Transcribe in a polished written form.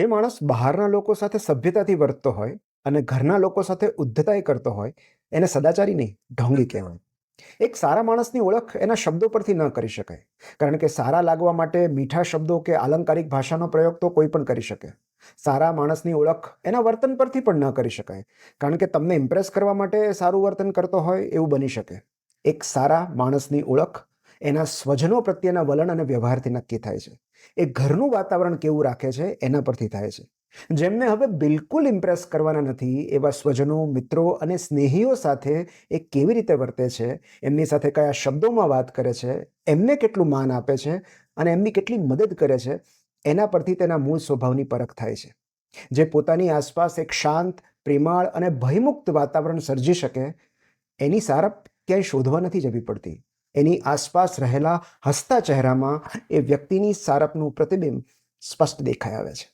જે માણસ બહારના લોકો સાથે સભ્યતાથી વર્તતો હોય અને ઘરના લોકો સાથે ઉદ્ધતાઈ કરતો હોય, એને સદાચારી નહીં, ઢોંગી કહેવાય. એક સારા માણસની ઓળખ એના શબ્દો પરથી ન કરી શકાય. કારણ કે સારા લાગવા માટે મીઠા શબ્દો કે આલંકારિક ભાષાનો પ્રયોગ તો કોઈ પણ કરી શકે. સારા માણસની ઓળખ એના વર્તન પરથી પણ ન કરી શકાય. કારણ કે તમને ઇમ્પ્રેસ કરવા માટે સારું વર્તન કરતો હોય એવું બની શકે. એક સારા માણસની ઓળખ એના સ્વજનો પ્રત્યેના વલણ અને વ્યવહારથી નક્કી થાય છે. એ ઘરનું વાતાવરણ કેવું રાખે છે એના પરથી થાય છે. જેમને હવે બિલકુલ ઇમ્પ્રેસ કરવાના નથી એવા સ્વજનો, મિત્રો અને સ્નેહીઓ સાથે એ કેવી રીતે વર્તે છે, એમની સાથે કયા શબ્દોમાં વાત કરે છે, એમને કેટલું માન આપે છે અને એમની કેટલી મદદ કરે છે, એના પરથી તેના મૂળ સ્વભાવની પરખ થાય છે. જે પોતાની આસપાસ એક શાંત, પ્રેમાળ અને ભયમુક્ત વાતાવરણ સર્જી શકે, એની સારપ ક્યાંય શોધવા નથી જવી પડતી. એની આસપાસ રહેલા હસતા ચહેરામાં એ વ્યક્તિની સારપનું પ્રતિબિંબ સ્પષ્ટ દેખાઈ આવે છે.